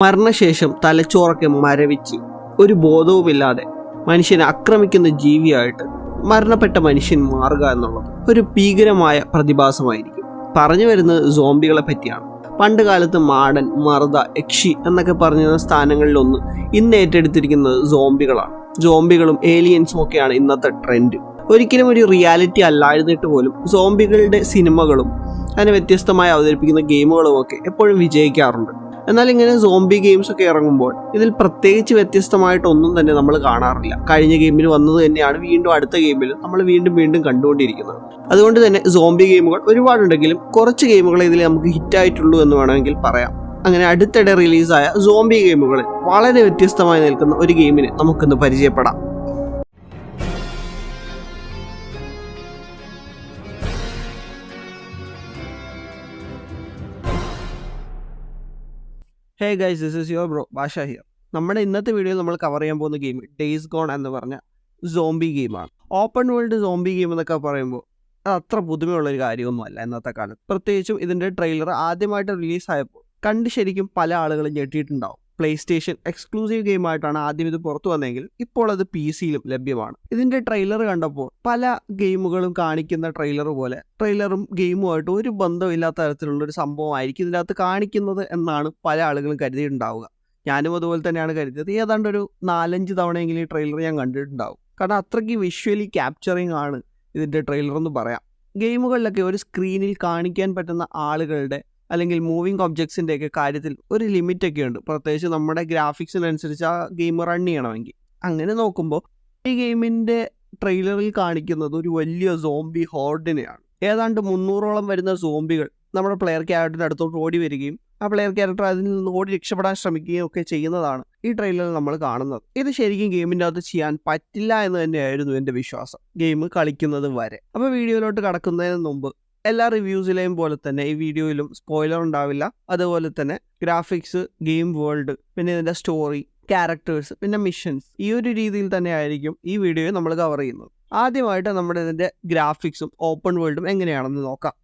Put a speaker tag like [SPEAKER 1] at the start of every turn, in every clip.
[SPEAKER 1] മരണശേഷം തലച്ചോറൊക്കെ മരവിച്ച് ഒരു ബോധവുമില്ലാതെ മനുഷ്യനെ ആക്രമിക്കുന്ന ജീവിയായിട്ട് മരണപ്പെട്ട മനുഷ്യൻ മാറുക എന്നുള്ളത് ഒരു ഭീകരമായ പ്രതിഭാസമായിരിക്കും. പറഞ്ഞു വരുന്നത് സോംബികളെ പറ്റിയാണ്. പണ്ട് കാലത്ത് മാടൻ, മറുത, യക്ഷി എന്നൊക്കെ പറഞ്ഞിരുന്ന സ്ഥാനങ്ങളിലൊന്ന് ഇന്ന് ഏറ്റെടുത്തിരിക്കുന്നത് സോംബികളാണ്. സോംബികളും ഏലിയൻസും ഒക്കെയാണ് ഇന്നത്തെ ട്രെൻഡ്. ഒരിക്കലും ഒരു റിയാലിറ്റി അല്ലായിരുന്നിട്ട് പോലും സോംബികളുടെ സിനിമകളും അതിനെ വ്യത്യസ്തമായി അവതരിപ്പിക്കുന്ന ഗെയിമുകളും ഒക്കെ എപ്പോഴും വിജയിക്കാറുണ്ട്. എന്നാൽ ഇങ്ങനെ സോംബി ഗെയിംസ് ഒക്കെ ഇറങ്ങുമ്പോൾ ഇതിൽ പ്രത്യേകിച്ച് വ്യത്യസ്തമായിട്ടൊന്നും തന്നെ നമ്മൾ കാണാറില്ല. കഴിഞ്ഞ ഗെയിമിൽ വന്നത് തന്നെയാണ് വീണ്ടും അടുത്ത ഗെയിമിൽ നമ്മൾ വീണ്ടും കണ്ടുകൊണ്ടിരിക്കുന്നത്. അതുകൊണ്ട് തന്നെ സോംബി ഗെയിമുകൾ ഒരുപാടുണ്ടെങ്കിലും കുറച്ച് ഗെയിമുകൾ ഇതിൽ നമുക്ക് ഹിറ്റായിട്ടുള്ളൂ എന്ന് വേണമെങ്കിൽ പറയാം. അങ്ങനെ അടുത്തിടെ റിലീസായ സോംബി ഗെയിമുകളിൽ വളരെ വ്യത്യസ്തമായി നിൽക്കുന്ന ഒരു ഗെയിമിനെ നമുക്കിന്ന് പരിചയപ്പെടാം. Hey guys, this is your bro ഭാഷ ഹിയർ. നമ്മുടെ ഇന്നത്തെ വീഡിയോയിൽ നമ്മൾ കവർ ചെയ്യാൻ പോകുന്ന ഗെയിം ഡേയ്സ് ഗോൺ എന്ന് പറഞ്ഞ സോംബി ഗെയിമാണ്. ഓപ്പൺ വേൾഡ് സോംബി ഗെയിം എന്നൊക്കെ പറയുമ്പോൾ അത് അത്ര പുതുമയുള്ളൊരു കാര്യമൊന്നുമല്ല ഇന്നത്തെ കാലത്ത്. പ്രത്യേകിച്ചും ഇതിൻ്റെ ട്രെയിലർ ആദ്യമായിട്ട് റിലീസായപ്പോൾ കണ്ട് ശരിക്കും പല ആളുകളും ഞെട്ടിയിട്ടുണ്ടാവും. പ്ലേ സ്റ്റേഷൻ എക്സ്ക്ലൂസീവ് ഗെയിമായിട്ടാണ് ആദ്യം ഇത് പുറത്തു വന്നെങ്കിൽ ഇപ്പോൾ അത് PC-യിലും ലഭ്യമാണ്. ഇതിൻ്റെ ട്രെയിലർ കണ്ടപ്പോൾ പല ഗെയിമുകളും കാണിക്കുന്ന ട്രെയിലർ പോലെ ട്രെയിലറും ഗെയിമുമായിട്ട് ഒരു ബന്ധമില്ലാത്ത തരത്തിലുള്ളൊരു സംഭവമായിരിക്കും ഇതിൻ്റെ അകത്ത് കാണിക്കുന്നത് എന്നാണ് പല ആളുകളും കരുതിയിട്ടുണ്ടാവുക. ഞാനും അതുപോലെ തന്നെയാണ് കരുതിയത്. ഏതാണ്ട് ഒരു 4-5 തവണയെങ്കിലും ഈ ട്രെയിലർ ഞാൻ കണ്ടിട്ടുണ്ടാവും. കാരണം അത്രയ്ക്ക് വിഷ്വലി ക്യാപ്ചറിങ് ആണ് ഇതിൻ്റെ ട്രെയിലർ എന്ന് പറയാം. ഗെയിമുകളിലൊക്കെ ഒരു സ്ക്രീനിൽ കാണിക്കാൻ പറ്റുന്ന ആളുകളുടെ അല്ലെങ്കിൽ മൂവിങ് ഒബ്ജക്ട്സിൻ്റെ ഒക്കെ കാര്യത്തിൽ ഒരു ലിമിറ്റൊക്കെ ഉണ്ട്. പ്രത്യേകിച്ച് നമ്മുടെ ഗ്രാഫിക്സിനനുസരിച്ച് ആ ഗെയിം റൺ ചെയ്യണമെങ്കിൽ. അങ്ങനെ നോക്കുമ്പോൾ ഈ ഗെയിമിൻ്റെ ട്രെയിലറിൽ കാണിക്കുന്നത് ഒരു വലിയ സോംബി ഹോർഡിനെയാണ്. ഏതാണ്ട് 300ഓളം വരുന്ന സോംബികൾ നമ്മുടെ പ്ലെയർ ക്യാരക്ടറിൻ്റെ അടുത്തോട്ട് ഓടി വരികയും ആ പ്ലെയർ ക്യാരക്ടർ അതിൽ നിന്ന് ഓടി രക്ഷപ്പെടാൻ ശ്രമിക്കുകയും ഒക്കെ ചെയ്യുന്നതാണ് ഈ ട്രെയിലറിൽ നമ്മൾ കാണുന്നത്. ഇത് ശരിക്കും ഗെയിമിൻ്റെ അകത്ത് ചെയ്യാൻ പറ്റില്ല എന്ന് തന്നെയായിരുന്നു എൻ്റെ വിശ്വാസം ഗെയിം കളിക്കുന്നത് വരെ. അപ്പോൾ വീഡിയോയിലോട്ട് കടക്കുന്നതിന് മുമ്പ് എല്ലാ റിവ്യൂസിലെയും പോലെ തന്നെ ഈ വീഡിയോയിലും സ്പോയിലർ ഉണ്ടാവില്ല. അതുപോലെ തന്നെ ഗ്രാഫിക്സ്, ഗെയിം വേൾഡ്, പിന്നെ ഇതിൻ്റെ സ്റ്റോറി, ക്യാരക്ടേഴ്സ്, പിന്നെ മിഷൻസ്, ഈ ഒരു രീതിയിൽ തന്നെ ആയിരിക്കും ഈ വീഡിയോയിൽ നമ്മൾ കവർ ചെയ്യുന്നത്. ആദ്യമായിട്ട് നമ്മുടെ ഇതിൻ്റെ ഗ്രാഫിക്സും ഓപ്പൺ വേൾഡും എങ്ങനെയാണെന്ന് നോക്കാം.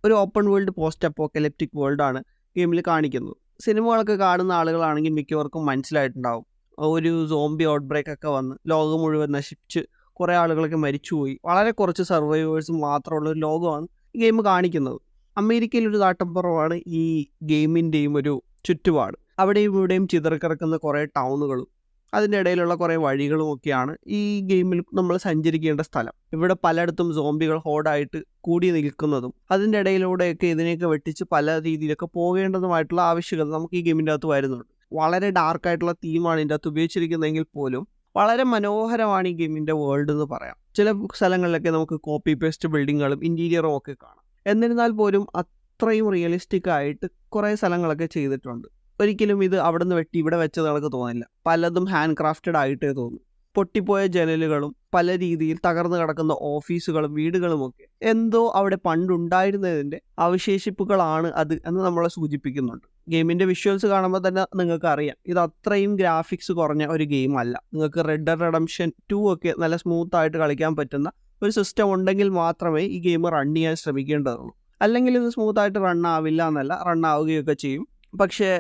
[SPEAKER 1] ഒരു ഓപ്പൺ വേൾഡ് പോസ്റ്റ് അപ്പോക്കലിപ്റ്റിക് വേൾഡാണ് ഗെയിമിൽ കാണിക്കുന്നത്. സിനിമകളൊക്കെ കാണുന്ന ആളുകളാണെങ്കിൽ മിക്കവർക്കും മനസ്സിലായിട്ടുണ്ടാവും. ഒരു സോംബി ഔട്ട് ബ്രേക്ക് ഒക്കെ വന്ന് ലോകം മുഴുവൻ നശിപ്പിച്ച് കുറേ ആളുകളൊക്കെ മരിച്ചുപോയി. വളരെ കുറച്ച് സർവൈവേഴ്സ് മാത്രമുള്ള ഒരു ലോകമാണ് ഈ ഗെയിം കാണിക്കുന്നത്. അമേരിക്കയിലൊരു നാട്ടപ്പുറമാണ് ഈ ഗെയിമിൻ്റെയും ഒരു ചുറ്റുപാട്. അവിടെയും ഇവിടെയും ചിതറിക്കിടക്കുന്ന കുറേ ടൗണുകളും അതിൻ്റെ ഇടയിലുള്ള കുറേ വഴികളും ഒക്കെയാണ് ഈ ഗെയിമിൽ നമ്മൾ സഞ്ചരിക്കേണ്ട സ്ഥലം. ഇവിടെ പലയിടത്തും സോംബികൾ ഹോർഡായിട്ട് കൂടി നിൽക്കുന്നതും അതിൻ്റെ ഇടയിലൂടെയൊക്കെ ഇതിനെയൊക്കെ വെട്ടിച്ച് പല രീതിയിലൊക്കെ പോകേണ്ടതുമായിട്ടുള്ള ആവശ്യകത നമുക്ക് ഈ ഗെയിമിൻ്റെ അകത്ത് വരുന്നുണ്ട്. വളരെ ഡാർക്കായിട്ടുള്ള തീമാണ് ഇതിൻ്റെ അകത്ത് ഉപയോഗിച്ചിരിക്കുന്നതെങ്കിൽ പോലും വളരെ മനോഹരമാണ് ഈ ഗെയിമിൻ്റെ വേൾഡ് എന്ന് പറയാം. ചില സ്ഥലങ്ങളിലൊക്കെ നമുക്ക് കോപ്പി പേസ്റ്റ് ബിൽഡിങ്ങുകളും ഇൻറ്റീരിയറും ഒക്കെ കാണാം. എന്നിരുന്നാൽ പോലും അത്രയും റിയലിസ്റ്റിക് ആയിട്ട് കുറേ സ്ഥലങ്ങളൊക്കെ ചെയ്തിട്ടുണ്ട്. ഒരിക്കലും ഇത് അവിടെ നിന്ന് വെട്ടി ഇവിടെ വെച്ചത് നമുക്ക് തോന്നില്ല. പലതും ഹാൻഡ് ക്രാഫ്റ്റഡ് ആയിട്ടേ തോന്നും. പൊട്ടിപ്പോയ ജനലുകളും പല രീതിയിൽ തകർന്നു കിടക്കുന്ന ഓഫീസുകളും വീടുകളുമൊക്കെ എന്തോ അവിടെ പണ്ടുണ്ടായിരുന്നതിൻ്റെ അവശേഷിപ്പുകളാണ് അത് എന്ന് നമ്മളെ സൂചിപ്പിക്കുന്നുണ്ട്. ഗെയിമിൻ്റെ വിഷ്വൽസ് കാണുമ്പോൾ തന്നെ നിങ്ങൾക്ക് അറിയാം ഇത് അത്രയും ഗ്രാഫിക്സ് കുറഞ്ഞ ഒരു ഗെയിം അല്ല. നിങ്ങൾക്ക് റെഡ് ഡെഡ് റിഡംപ്ഷൻ 2 ഒക്കെ നല്ല സ്മൂത്തായിട്ട് കളിക്കാൻ പറ്റുന്ന ഒരു സിസ്റ്റം ഉണ്ടെങ്കിൽ മാത്രമേ ഈ ഗെയിം റൺ ചെയ്യാൻ ശ്രമിക്കേണ്ടതുള്ളൂ. അല്ലെങ്കിൽ ഇത് സ്മൂത്തായിട്ട് റൺ ആവില്ല എന്നല്ല, റൺ ആവുകയൊക്കെ ചെയ്യും. പക്ഷേ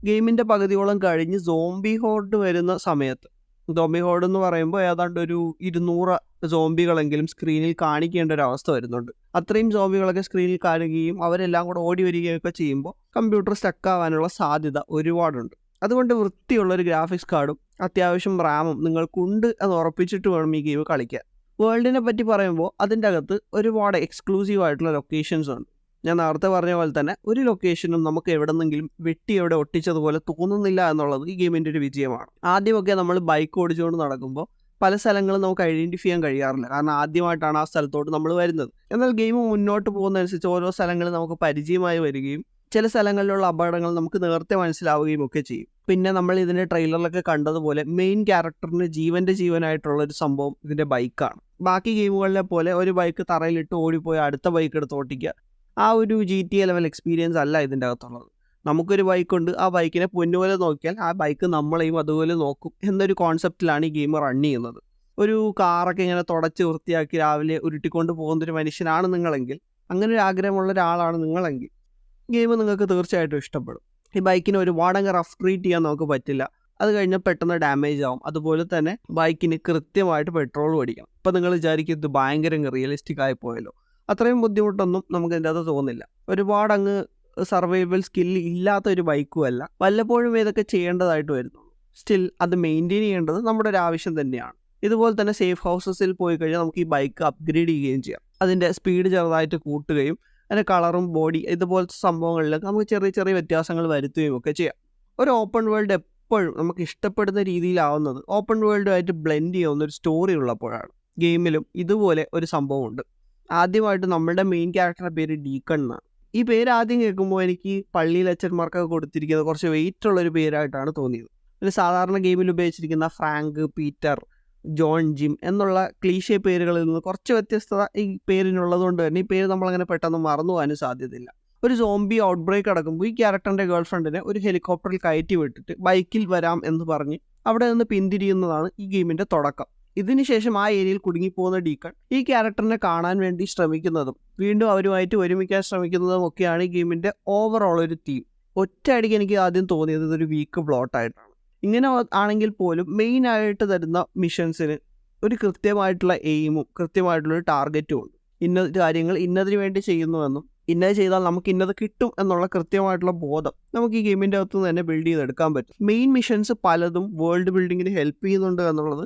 [SPEAKER 1] ഗെയിമിൻ്റെ പകുതിയോളം കഴിഞ്ഞ് സോംബി ഹോർഡ് വരുന്ന സമയത്ത്, സോംബി ഹോർഡ് എന്ന് പറയുമ്പോൾ ഏതാണ്ട് ഒരു 200 സോംബികളെങ്കിലും സ്ക്രീനിൽ കാണിക്കേണ്ട ഒരു അവസ്ഥ വരുന്നുണ്ട്. അത്രയും സോംബികളൊക്കെ സ്ക്രീനിൽ കാണുകയും അവരെല്ലാം കൂടെ ഓടി വരികയൊക്കെ ചെയ്യുമ്പോൾ കമ്പ്യൂട്ടർ സ്റ്റക്കാവാനുള്ള സാധ്യത ഒരുപാടുണ്ട്. അതുകൊണ്ട് വൃത്തിയുള്ളൊരു ഗ്രാഫിക്സ് കാർഡും അത്യാവശ്യം റാമും നിങ്ങൾക്കുണ്ട് എന്ന് ഉറപ്പിച്ചിട്ട് വേണം ഈ ഗെയിം കളിക്കാൻ. വേൾഡിനെ പറ്റി പറയുമ്പോൾ അതിൻ്റെ അകത്ത് ഒരുപാട് എക്സ്ക്ലൂസീവ് ആയിട്ടുള്ള ലൊക്കേഷൻസ് ഉണ്ട്. ഞാൻ നേരത്തെ പറഞ്ഞ പോലെ തന്നെ ഒരു ലൊക്കേഷനും നമുക്ക് എവിടെന്നെങ്കിലും വെട്ടി എവിടെ ഒട്ടിച്ചതുപോലെ തോന്നുന്നില്ല എന്നുള്ളത് ഈ ഗെയിമിൻ്റെ ഒരു വിജയമാണ്. ആദ്യമൊക്കെ നമ്മൾ ബൈക്ക് ഓടിച്ചുകൊണ്ട് നടക്കുമ്പോൾ പല സ്ഥലങ്ങളും നമുക്ക് ഐഡൻറ്റിഫൈ ചെയ്യാൻ കഴിയാറില്ല. കാരണം ആദ്യമായിട്ടാണ് ആ സ്ഥലത്തോട്ട് നമ്മൾ വരുന്നത്. എന്നാൽ ഗെയിം മുന്നോട്ട് പോകുന്നതനുസരിച്ച് ഓരോ സ്ഥലങ്ങളും നമുക്ക് പരിചയമായി വരികയും ചില സ്ഥലങ്ങളിലുള്ള അപകടങ്ങൾ നമുക്ക് നേരത്തെ മനസ്സിലാവുകയും ഒക്കെ ചെയ്യും. പിന്നെ നമ്മൾ ഇതിൻ്റെ ട്രെയിലറിലൊക്കെ കണ്ടതുപോലെ മെയിൻ ക്യാരക്ടറിന് ജീവനായിട്ടുള്ള ഒരു സംഭവം ഇതിൻ്റെ ബൈക്കാണ്. ബാക്കി ഗെയിമുകളിലെ പോലെ ഒരു ബൈക്ക് തറയിലിട്ട് ഓടിപ്പോയി അടുത്ത ബൈക്ക് എടുത്ത് ഓട്ടിക്കുക, ആ ഒരു GTA ലെവൽ എക്സ്പീരിയൻസ് അല്ല ഇതിൻ്റെ അകത്തുള്ളത്. നമുക്കൊരു ബൈക്കുണ്ട്, ആ ബൈക്കിനെ പൊന്നുപോലെ നോക്കിയാൽ ആ ബൈക്ക് നമ്മളെയും അതുപോലെ നോക്കും എന്നൊരു കോൺസെപ്റ്റിലാണ് ഈ ഗെയിം റൺ ചെയ്യുന്നത്. ഒരു കാറൊക്കെ ഇങ്ങനെ തുടച്ച് വൃത്തിയാക്കി രാവിലെ ഉരുട്ടിക്കൊണ്ട് പോകുന്നൊരു മനുഷ്യനാണ് നിങ്ങളെങ്കിൽ, അങ്ങനെ ഒരു ആഗ്രഹമുള്ള ഒരാളാണ് നിങ്ങളെങ്കിൽ ഗെയിം നിങ്ങൾക്ക് തീർച്ചയായിട്ടും ഇഷ്ടപ്പെടും. ഈ ബൈക്കിന് ഒരുപാടങ്ങ് റഫ് ട്രീറ്റ് ചെയ്യാൻ നമുക്ക് പറ്റില്ല. അത് കഴിഞ്ഞാൽ പെട്ടെന്ന് ഡാമേജ് ആവും. അതുപോലെ തന്നെ ബൈക്കിന് കൃത്യമായിട്ട് പെട്രോൾ അടിക്കണം. ഇപ്പം നിങ്ങൾ വിചാരിക്കും ഇത് ഭയങ്കര റിയലിസ്റ്റിക് ആയി പോയല്ലോ. അത്രയും ബുദ്ധിമുട്ടൊന്നും നമുക്ക് ഇതിൻ്റെ അകത്ത് തോന്നില്ല. ഒരുപാടങ്ങ് സർവൈവൽ സ്കില്ല് ഇല്ലാത്ത ഒരു ബൈക്കും അല്ല. വല്ലപ്പോഴും ഇതൊക്കെ ചെയ്യേണ്ടതായിട്ട് വരുന്നുള്ളൂ. സ്റ്റിൽ അത് മെയിൻറ്റെയിൻ ചെയ്യേണ്ടത് നമ്മുടെ ഒരു ആവശ്യം തന്നെയാണ്. ഇതുപോലെ തന്നെ സേഫ് ഹൗസസിൽ പോയി കഴിഞ്ഞാൽ നമുക്ക് ഈ ബൈക്ക് അപ്ഗ്രേഡ് ചെയ്യുകയും ചെയ്യാം. അതിൻ്റെ സ്പീഡ് ചെറുതായിട്ട് കൂട്ടുകയും അതിൻ്റെ കളറും ബോഡി ഇതുപോലത്തെ സംഭവങ്ങളിലൊക്കെ നമുക്ക് ചെറിയ ചെറിയ വ്യത്യാസങ്ങൾ വരുത്തുകയും ഒക്കെ ചെയ്യാം. ഒരു ഓപ്പൺ വേൾഡ് എപ്പോഴും നമുക്ക് ഇഷ്ടപ്പെടുന്ന രീതിയിലാവുന്നത് ഓപ്പൺ വേൾഡുമായിട്ട് ബ്ലെൻഡ് ചെയ്യുന്ന ഒരു സ്റ്റോറി ഉള്ളപ്പോഴാണ്. ഗെയിമിലും ഇതുപോലെ ഒരു സംഭവമുണ്ട്. ആദ്യമായിട്ട് നമ്മുടെ മെയിൻ ക്യാരക്ടറുടെ പേര് ഡീക്കൺ എന്നാണ്. ഈ പേര് ആദ്യം കേൾക്കുമ്പോൾ എനിക്ക് പള്ളിയിൽ അച്ഛന്മാർക്കൊക്കെ കൊടുത്തിരിക്കുന്നത് കുറച്ച് വെയിറ്റ് ഉള്ളൊരു പേരായിട്ടാണ് തോന്നിയത്. ഒരു സാധാരണ ഗെയിമിൽ ഉപയോഗിച്ചിരിക്കുന്ന ഫ്രാങ്ക്, പീറ്റർ, ജോൺ, ജിം എന്നുള്ള ക്ലീഷേ പേരുകളിൽ നിന്ന് കുറച്ച് വ്യത്യസ്തത ഈ പേരിനുള്ളത് കൊണ്ട് തന്നെ ഈ പേര് നമ്മളങ്ങനെ പെട്ടെന്ന് മറന്നു പോകാനും സാധ്യതയില്ല. ഒരു സോംബി ഔട്ട് ബ്രേക്ക് നടക്കുമ്പോൾ ഈ ക്യാരക്ടറിൻ്റെ ഗേൾ ഫ്രണ്ടിനെ ഒരു ഹെലികോപ്റ്ററിൽ കയറ്റി വിട്ടിട്ട് ബൈക്കിൽ വരാം എന്ന് പറഞ്ഞ് അവിടെ നിന്ന് പിന്തിരിയുന്നതാണ് ഈ ഗെയിമിൻ്റെ തുടക്കം. ഇതിനുശേഷം ആ ഏരിയയിൽ കുടുങ്ങിപ്പോകുന്ന ഡീക്കൺ ഈ ക്യാരക്ടറിനെ കാണാൻ വേണ്ടി ശ്രമിക്കുന്നതും വീണ്ടും അവരുമായിട്ട് ഒരുമിക്കാൻ ശ്രമിക്കുന്നതും ഒക്കെയാണ് ഈ ഗെയിമിൻ്റെ ഓവറോൾ ഒരു തീം. ഒറ്റയടിക്ക് എനിക്ക് ആദ്യം തോന്നിയത് ഇതൊരു വീക്ക് പ്ലോട്ടായിട്ടാണ്. ഇങ്ങനെ ആണെങ്കിൽ പോലും മെയിനായിട്ട് തരുന്ന മിഷൻസിന് ഒരു കൃത്യമായിട്ടുള്ള എയിമും കൃത്യമായിട്ടുള്ളൊരു ടാർഗറ്റും ഉണ്ട്. ഇന്ന കാര്യങ്ങൾ ഇന്നതിന് വേണ്ടി ചെയ്യുന്നുവെന്നും ഇന്നത് ചെയ്താൽ നമുക്ക് ഇന്നത് കിട്ടും എന്നുള്ള കൃത്യമായിട്ടുള്ള ബോധം നമുക്ക് ഈ ഗെയിമിൻ്റെ അകത്ത് നിന്ന് തന്നെ ബിൽഡ് ചെയ്തെടുക്കാൻ പറ്റും. മെയിൻ മിഷൻസ് പലതും വേൾഡ് ബിൽഡിങ്ങിന് ഹെൽപ്പ് ചെയ്യുന്നുണ്ട് എന്നുള്ളത്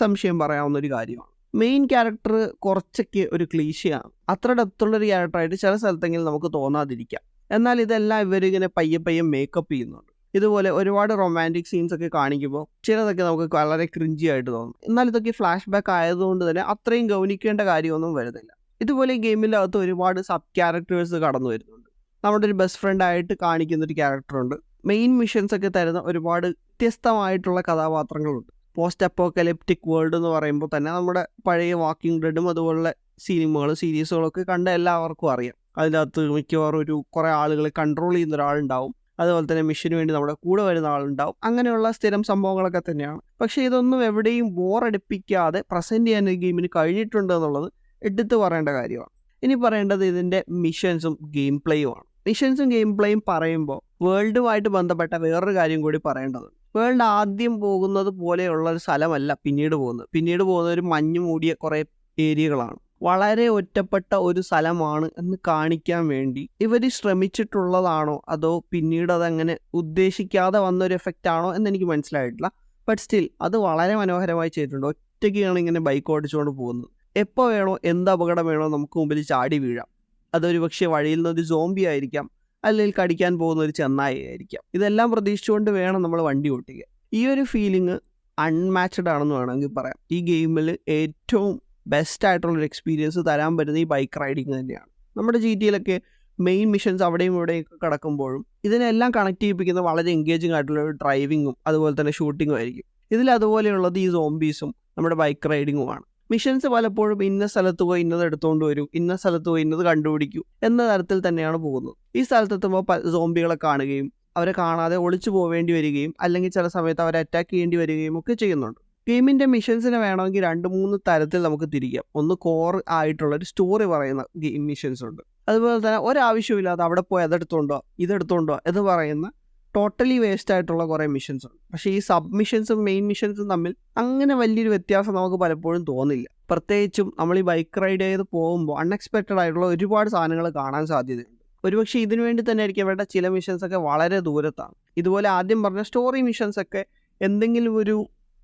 [SPEAKER 1] സംശയം പറയാവുന്ന ഒരു കാര്യമാണ്. മെയിൻ ക്യാരക്ടർ കുറച്ചൊക്കെ ഒരു ക്ലീശയാണ്. അത്ര ഡെപ്തുള്ളൊരു ക്യാരക്ടറായിട്ട് ചില സ്ഥലത്തെങ്കിലും നമുക്ക് തോന്നാതിരിക്കാം. എന്നാൽ ഇതെല്ലാം ഇവരിങ്ങനെ പയ്യെ പയ്യെ മേക്കപ്പ് ചെയ്യുന്നുണ്ട്. ഇതുപോലെ ഒരുപാട് റൊമാൻറ്റിക് സീൻസ് ഒക്കെ കാണിക്കുമ്പോൾ ചിലതൊക്കെ നമുക്ക് വളരെ ക്രിഞ്ചി ആയിട്ട് തോന്നും. എന്നാൽ ഇതൊക്കെ ഫ്ലാഷ് ബാക്ക് ആയതുകൊണ്ട് തന്നെ അത്രയും ഗൗനിക്കേണ്ട കാര്യമൊന്നും വരുന്നില്ല. ഇതുപോലെ ഈ ഗെയിമിൻ്റെ അകത്ത് ഒരുപാട് സബ് ക്യാരക്ടേഴ്സ് കടന്നു വരുന്നുണ്ട്. നമ്മുടെ ഒരു ബെസ്റ്റ് ഫ്രണ്ട് ആയിട്ട് കാണിക്കുന്നൊരു ക്യാരക്ടറുണ്ട്. മെയിൻ മിഷൻസ് ഒക്കെ തരുന്ന ഒരുപാട് വ്യത്യസ്തമായിട്ടുള്ള കഥാപാത്രങ്ങളുണ്ട്. പോസ്റ്റ് അപ്പോക്കലിപ്റ്റിക് വേൾഡ് എന്ന് പറയുമ്പോൾ തന്നെ നമ്മുടെ പഴയ വാക്കിംഗ് ഡെഡും അതുപോലുള്ള സിനിമകളും സീരീസുകളൊക്കെ കണ്ട എല്ലാവർക്കും അറിയാം. അതിനകത്ത് മിക്കവാറും ഒരു കുറേ ആളുകളെ കൺട്രോൾ ചെയ്യുന്ന ഒരാളുണ്ടാവും. അതുപോലെ തന്നെ മിഷന് വേണ്ടി നമ്മുടെ കൂടെ വരുന്ന ആളുണ്ടാവും. അങ്ങനെയുള്ള സ്ഥിരം സംഭവങ്ങളൊക്കെ തന്നെയാണ്. പക്ഷേ ഇതൊന്നും എവിടെയും ബോറടിപ്പിക്കാതെ പ്രസൻറ്റ് ചെയ്യാൻ ഈ ഗെയിമിന് കഴിഞ്ഞിട്ടുണ്ട് എന്നുള്ളത് എടുത്തു പറയേണ്ട കാര്യമാണ്. ഇനി പറയേണ്ടത് ഇതിൻ്റെ മിഷൻസും ഗെയിം പ്ലേയുമാണ്. മിഷൻസും ഗെയിം പ്ലേയും പറയുമ്പോൾ വേൾഡുമായിട്ട് ബന്ധപ്പെട്ട വേറൊരു കാര്യം കൂടി പറയേണ്ടതുണ്ട്. വേൾഡ് ആദ്യം പോകുന്നത് പോലെയുള്ള ഒരു സ്ഥലമല്ല പിന്നീട് പോകുന്നത് ഒരു മഞ്ഞ് മൂടിയ കുറേ ഏരിയകളാണ്. വളരെ ഒറ്റപ്പെട്ട ഒരു സ്ഥലമാണ് എന്ന് കാണിക്കാൻ വേണ്ടി ഇവർ ശ്രമിച്ചിട്ടുള്ളതാണോ അതോ പിന്നീട് അതങ്ങനെ ഉദ്ദേശിക്കാതെ വന്നൊരു എഫക്റ്റ് ആണോ എന്നെനിക്ക് മനസ്സിലായിട്ടില്ല. ബട്ട് സ്റ്റിൽ അത് വളരെ മനോഹരമായി ചെയ്തിട്ടുണ്ട്. ഒറ്റയ്ക്കാണ് ഇങ്ങനെ ബൈക്ക് ഓടിച്ചുകൊണ്ട് പോകുന്നത്. എപ്പോൾ വേണോ എന്ത് അപകടം വേണോ നമുക്ക് മുമ്പിൽ ചാടി വീഴാം. അതൊരു പക്ഷേ വഴിയിൽ നിന്നൊരു സോംബി ആയിരിക്കാം, അല്ലെങ്കിൽ കടിക്കാൻ പോകുന്ന ഒരു ചെന്നായി ആയിരിക്കാം. ഇതെല്ലാം പ്രതീക്ഷിച്ചുകൊണ്ട് വേണം നമ്മൾ വണ്ടി ഓട്ടിക്കുക. ഈ ഒരു ഫീലിംഗ് അൺമാച്ച്ഡ് ആണെന്ന് വേണമെങ്കിൽ പറയാം. ഈ ഗെയിമിൽ ഏറ്റവും ബെസ്റ്റ് ആയിട്ടുള്ളൊരു എക്സ്പീരിയൻസ് തരാൻ പറ്റുന്ന ഈ ബൈക്ക് റൈഡിങ് തന്നെയാണ്. നമ്മുടെ GTA-യിലൊക്കെ മെയിൻ മിഷൻസ് അവിടെയും ഇവിടെയൊക്കെ കിടക്കുമ്പോഴും ഇതിനെല്ലാം കണക്ട് ചെയ്യിപ്പിക്കുന്ന വളരെ എൻഗേജിങ് ആയിട്ടുള്ള ഒരു ഡ്രൈവിങ്ങും അതുപോലെ തന്നെ ഷൂട്ടിങ്ങും ആയിരിക്കും. ഇതിൽ അതുപോലെയുള്ളത് ഈ സോംബീസും നമ്മുടെ ബൈക്ക് റൈഡിങ്ങുമാണ്. മിഷൻസ് പലപ്പോഴും ഇന്ന സ്ഥലത്ത് പോയി ഇന്നത് എടുത്തുകൊണ്ട് വരൂ, ഇന്ന സ്ഥലത്ത് പോയി ഇന്നത് കണ്ടുപിടിക്കൂ എന്ന തരത്തിൽ തന്നെയാണ് പോകുന്നത്. ഈ സ്ഥലത്തെത്തുമ്പോൾ സോംബികളെ കാണുകയും അവരെ കാണാതെ ഒളിച്ചു പോവേണ്ടി വരികയും അല്ലെങ്കിൽ ചില സമയത്ത് അവരെ അറ്റാക്ക് ചെയ്യേണ്ടി വരികയും ഒക്കെ ചെയ്യുന്നുണ്ട്. ഗെയിമിൻ്റെ മിഷൻസിനെ വേണമെങ്കിൽ 2-3 തരത്തിൽ നമുക്ക് തിരിക്കാം. ഒന്ന് കോർ ആയിട്ടുള്ളൊരു സ്റ്റോറി പറയുന്ന ഗെയിം മിഷൻസ് ഉണ്ട്. അതുപോലെ തന്നെ ഒരാവശ്യമില്ലാതെ അവിടെ പോയി അതെടുത്തോണ്ടോ ഇതെടുത്തോണ്ടോ എന്ന് പറയുന്ന ടോട്ടലി വേസ്റ്റ് ആയിട്ടുള്ള കുറേ മിഷൻസ് ഉണ്ട്. പക്ഷേ ഈ സബ് മിഷൻസും മെയിൻ മിഷൻസും തമ്മിൽ അങ്ങനെ വലിയൊരു വ്യത്യാസം നമുക്ക് പലപ്പോഴും തോന്നില്ല. പ്രത്യേകിച്ചും നമ്മൾ ഈ ബൈക്ക് റൈഡ് ചെയ്ത് പോകുമ്പോൾ അൺഎക്സ്പെക്റ്റഡ് ആയിട്ടുള്ള ഒരുപാട് സാധനങ്ങൾ കാണാൻ സാധ്യതയുണ്ട്. ഒരുപക്ഷെ ഇതിനു വേണ്ടി തന്നെ ആയിരിക്കും അവരുടെ ചില മിഷൻസൊക്കെ വളരെ ദൂരത്താണ്. ഇതുപോലെ ആദ്യം പറഞ്ഞ സ്റ്റോറി മിഷൻസൊക്കെ എന്തെങ്കിലും ഒരു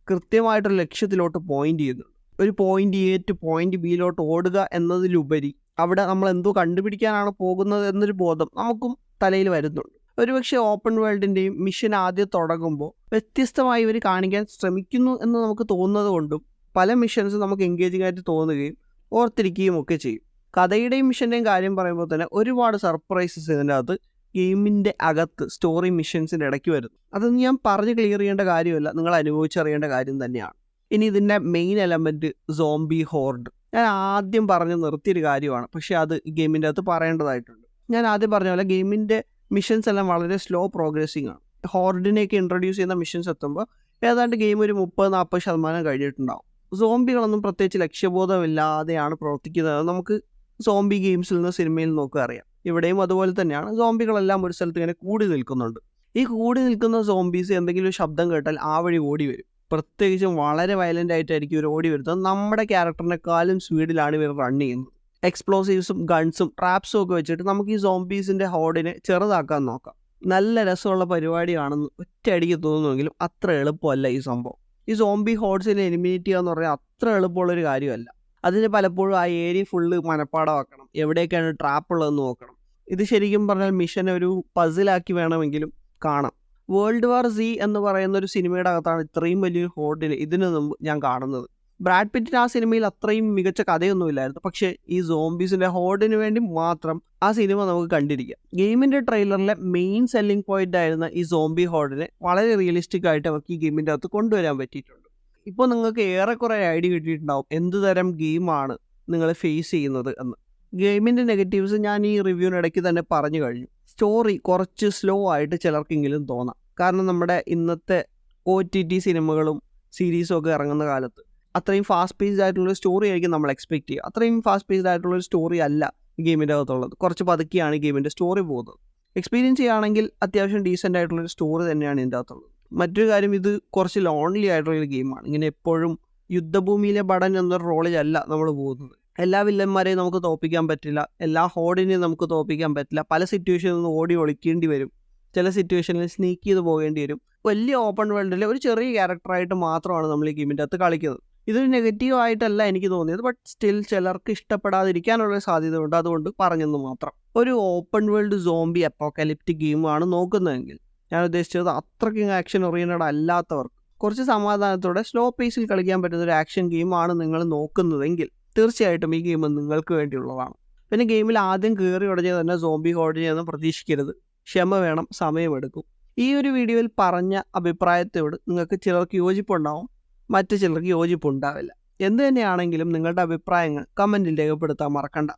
[SPEAKER 1] കൃത്യമായിട്ടൊരു ലക്ഷ്യത്തിലോട്ട് പോയിന്റ് ചെയ്യുന്നുണ്ട്. ഒരു പോയിന്റ് എ ടു പോയിന്റ് ബിയിലോട്ട് ഓടുക എന്നതിലുപരി അവിടെ നമ്മൾ എന്തോ കണ്ടുപിടിക്കാനാണ് പോകുന്നത് എന്നൊരു ബോധം നമുക്കും തലയിൽ വരുന്നുണ്ട്. ഒരുപക്ഷെ ഓപ്പൺ വേൾഡിൻ്റെയും മിഷൻ ആദ്യം തുടങ്ങുമ്പോൾ വ്യത്യസ്തമായി ഇവർ കാണിക്കാൻ ശ്രമിക്കുന്നു എന്ന് നമുക്ക് തോന്നുന്നത് കൊണ്ടും പല മിഷൻസ് നമുക്ക് എൻഗേജിംഗ് ആയിട്ട് തോന്നുകയും ഓർത്തിരിക്കുകയും ഒക്കെ ചെയ്യും. കഥയുടെയും മിഷൻ്റെയും കാര്യം പറയുമ്പോൾ തന്നെ ഒരുപാട് സർപ്രൈസസ് ഇതിൻ്റെ അകത്ത് ഗെയിമിൻ്റെ അകത്ത് സ്റ്റോറി മിഷൻസിൻ്റെ ഇടയ്ക്ക് വരുന്നു. അതൊന്നും ഞാൻ പറഞ്ഞ് ക്ലിയർ ചെയ്യേണ്ട കാര്യമല്ല, നിങ്ങൾ അനുഭവിച്ചറിയേണ്ട കാര്യം തന്നെയാണ്. ഇനി ഇതിൻ്റെ മെയിൻ എലമെൻറ്റ് സോംബി ഹോർഡ്. ഞാൻ ആദ്യം പറഞ്ഞ് നിർത്തിയൊരു കാര്യമാണ്, പക്ഷേ അത് ഗെയിമിൻ്റെ അകത്ത് പറയേണ്ടതായിട്ടുണ്ട്. ഞാൻ ആദ്യം പറഞ്ഞ പോലെ ഗെയിമിൻ്റെ മിഷൻസ് എല്ലാം വളരെ സ്ലോ പ്രോഗ്രസിങ് ആണ്. ഹോർഡിനെയൊക്കെ ഇൻട്രൊഡ്യൂസ് ചെയ്യുന്ന മിഷൻസ് എത്തുമ്പോൾ ഏതാണ്ട് ഗെയിം ഒരു 30-40% കഴിഞ്ഞിട്ടുണ്ടാവും. സോംബികളൊന്നും പ്രത്യേകിച്ച് ലക്ഷ്യബോധമില്ലാതെയാണ് പ്രവർത്തിക്കുന്നത്. നമുക്ക് സോംബി ഗെയിംസിൽ നിന്ന് സിനിമയിൽ നോക്കുക അറിയാം. ഇവിടെയും അതുപോലെ തന്നെയാണ്. സോംബികളെല്ലാം ഒരു സ്ഥലത്ത് ഇങ്ങനെ കൂടി നിൽക്കുന്നുണ്ട്. ഈ കൂടി നിൽക്കുന്ന സോംബീസ് എന്തെങ്കിലും ശബ്ദം കേട്ടാൽ ആ വഴി ഓടി വരും. പ്രത്യേകിച്ചും വളരെ വയലൻ്റ് ആയിട്ടായിരിക്കും ഇവർ ഓടി വരുന്നത്. നമ്മുടെ ക്യാരക്ടറിനെക്കാളും സ്പീഡിലാണ് ഇവർ റൺ ചെയ്യുന്നത്. എക്സ്പ്ലോസീവ്സും ഗൺസും ട്രാപ്സും ഒക്കെ വെച്ചിട്ട് നമുക്ക് ഈ സോംബീസിൻ്റെ ഹോർഡിനെ ചെറുതാക്കാൻ നോക്കാം. നല്ല രസമുള്ള പരിപാടിയാണെന്ന് ഒറ്റയടിക്ക് തോന്നുമെങ്കിലും അത്ര എളുപ്പമല്ല ഈ സംഭവം. ഈ സോംബി ഹോർഡ്സിനെ എലിമിനേറ്റ് ചെയ്യുക എന്ന് പറഞ്ഞാൽ അത്ര എളുപ്പമുള്ളൊരു കാര്യമല്ല. അതിന് പലപ്പോഴും ആ ഏരിയ ഫുള്ള് മനപ്പാടമാക്കണം, എവിടെയൊക്കെയാണ് ട്രാപ്പ് ഉള്ളതെന്ന് നോക്കണം. ഇത് ശരിക്കും പറഞ്ഞാൽ മിഷനെ ഒരു പസിലാക്കി വേണമെങ്കിലും കാണാം. വേൾഡ് വാർ Z എന്ന് പറയുന്ന ഒരു സിനിമയുടെ അകത്താണ് ഇത്രയും വലിയൊരു ഹോർഡിനെ ഇതിനു മുമ്പ് ഞാൻ കാണുന്നത്. ബ്രാഡ് പിറ്റിന് ആ സിനിമയിൽ അത്രയും മികച്ച കഥയൊന്നുമില്ലായിരുന്നു. പക്ഷേ ഈ സോംബീസിൻ്റെ ഹോർഡിന് വേണ്ടി മാത്രം ആ സിനിമ നമുക്ക് കണ്ടിരിക്കാം. ഗെയിമിൻ്റെ ട്രെയിലറിലെ മെയിൻ സെല്ലിംഗ് പോയിന്റ് ആയിരുന്ന ഈ സോംബി ഹോർഡിനെ വളരെ റിയലിസ്റ്റിക് ആയിട്ട് അവർക്ക് ഈ ഗെയിമിൻ്റെ അകത്ത് കൊണ്ടുവരാൻ പറ്റിയിട്ടുണ്ട്. ഇപ്പോൾ നിങ്ങൾക്ക് ഏറെക്കുറെ ഐഡിയ കിട്ടിയിട്ടുണ്ടാവും എന്ത് തരം ഗെയിമാണ് നിങ്ങൾ ഫേസ് ചെയ്യുന്നത് എന്ന്. ഗെയിമിൻ്റെ നെഗറ്റീവ്സ് ഞാൻ ഈ റിവ്യൂവിനിടയ്ക്ക് തന്നെ പറഞ്ഞു കഴിഞ്ഞു. സ്റ്റോറി കുറച്ച് സ്ലോ ആയിട്ട് ചിലർക്കെങ്കിലും തോന്നാം. കാരണം നമ്മുടെ ഇന്നത്തെ OTT സിനിമകളും സീരീസും ഒക്കെ ഇറങ്ങുന്ന കാലത്ത് അത്രയും ഫാസ്റ്റ് പേസ്ഡ് ആയിട്ടുള്ളൊരു സ്റ്റോറി ആയിരിക്കും നമ്മൾ എക്സ്പെക്ട് ചെയ്യുക. അത്രയും ഫാസ്റ്റ് പേസ്ഡ് ആയിട്ടുള്ളൊരു സ്റ്റോറി അല്ല ഗെയിമിൻ്റെ അകത്തുള്ളത്. കുറച്ച് പതുക്കെയാണ് ഗെയിമിൻ്റെ സ്റ്റോറി പോകുന്നത്. എക്സ്പീരിയൻസ് ചെയ്യുകയാണെങ്കിൽ അത്യാവശ്യം ഡീസൻ്റ് ആയിട്ടുള്ളൊരു സ്റ്റോറി തന്നെയാണ് ഇതിൻ്റെ അകത്തുള്ളത്. മറ്റൊരു കാര്യം, ഇത് കുറച്ച് ലോൺലി ആയിട്ടുള്ളൊരു ഗെയിമാണ്. ഇങ്ങനെ എപ്പോഴും യുദ്ധഭൂമിയിലെ ബടൻ എന്നൊരു റോളിലല്ല നമ്മൾ പോകുന്നത്. എല്ലാ വില്ലന്മാരെയും നമുക്ക് തോൽപ്പിക്കാൻ പറ്റില്ല, എല്ലാ ഹോർഡിനെയും നമുക്ക് തോൽപ്പിക്കാൻ പറ്റില്ല. പല സിറ്റുവേഷനിൽ നിന്ന് ഓടി ഒളിക്കേണ്ടി വരും, ചില സിറ്റുവേഷനിൽ സ്നീക്ക് ചെയ്ത് പോകേണ്ടി വരും. വലിയ ഓപ്പൺ വേൾഡിലെ ഒരു ചെറിയ ക്യാരക്ടറായിട്ട് മാത്രമാണ് നമ്മൾ ഈ ഗെയിമിൻ്റെ അകത്ത് കളിക്കുന്നത്. ഇതൊരു നെഗറ്റീവ് ആയിട്ടല്ല എനിക്ക് തോന്നിയത്, ബട്ട് സ്റ്റിൽ ചിലർക്ക് ഇഷ്ടപ്പെടാതിരിക്കാനുള്ള സാധ്യതയുണ്ട്, അതുകൊണ്ട് പറഞ്ഞെന്ന് മാത്രം. ഒരു ഓപ്പൺ വേൾഡ് സോംബി അപ്പോക്കലിപ്റ്റിക് ഗെയിമാണ് നോക്കുന്നതെങ്കിൽ, ഞാൻ ഉദ്ദേശിച്ചത് അത്രയ്ക്കും ആക്ഷൻ ഓറിയൻറ്റഡ് അല്ലാത്തവർക്ക് കുറച്ച് സമാധാനത്തോടെ സ്ലോ പേസിൽ കളിക്കാൻ പറ്റുന്ന ഒരു ആക്ഷൻ ഗെയിമാണ് നിങ്ങൾ നോക്കുന്നതെങ്കിൽ തീർച്ചയായിട്ടും ഈ ഗെയിം നിങ്ങൾക്ക് വേണ്ടിയുള്ളതാണ്. പിന്നെ ഗെയിമിൽ ആദ്യം കയറി ഉടനെ തന്നെ സോംബി ഹോർഡിനെയൊന്നും പ്രതീക്ഷിക്കരുത്. ക്ഷമ വേണം, സമയമെടുക്കും. ഈ ഒരു വീഡിയോയിൽ പറഞ്ഞ അഭിപ്രായത്തോട് നിങ്ങൾക്ക് ചിലർക്ക് യോജിപ്പുണ്ടാവും, മറ്റു ചിലർക്ക് യോജിപ്പുണ്ടാവില്ല. എന്ത് തന്നെയാണെങ്കിലും നിങ്ങളുടെ അഭിപ്രായങ്ങൾ കമൻറ്റിൽ രേഖപ്പെടുത്താൻ മറക്കണ്ട.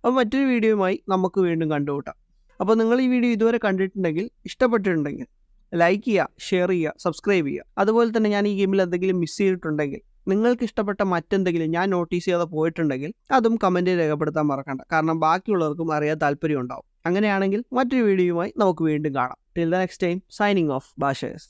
[SPEAKER 1] അപ്പോൾ മറ്റൊരു വീഡിയോയുമായി നമുക്ക് വീണ്ടും കണ്ടുമുട്ടാം. അപ്പോൾ നിങ്ങൾ ഈ വീഡിയോ ഇതുവരെ കണ്ടിട്ടുണ്ടെങ്കിൽ, ഇഷ്ടപ്പെട്ടിട്ടുണ്ടെങ്കിൽ ലൈക്ക് ചെയ്യുക, ഷെയർ ചെയ്യുക, സബ്സ്ക്രൈബ് ചെയ്യുക. അതുപോലെ തന്നെ ഞാൻ ഈ ഗെയിമിൽ എന്തെങ്കിലും മിസ് ചെയ്തിട്ടുണ്ടെങ്കിൽ, നിങ്ങൾക്ക് ഇഷ്ടപ്പെട്ട മറ്റെന്തെങ്കിലും ഞാൻ നോട്ടീസ് ചെയ്യാതെ പോയിട്ടുണ്ടെങ്കിൽ അതും കമൻറ്റിൽ രേഖപ്പെടുത്താൻ മറക്കണ്ട. കാരണം ബാക്കിയുള്ളവർക്കും അറിയാൻ താല്പര്യം ഉണ്ടാവും. അങ്ങനെയാണെങ്കിൽ മറ്റൊരു വീഡിയോയുമായി നമുക്ക് വീണ്ടും കാണാം. Till the next time, signing off ബാഷേഴ്സ്.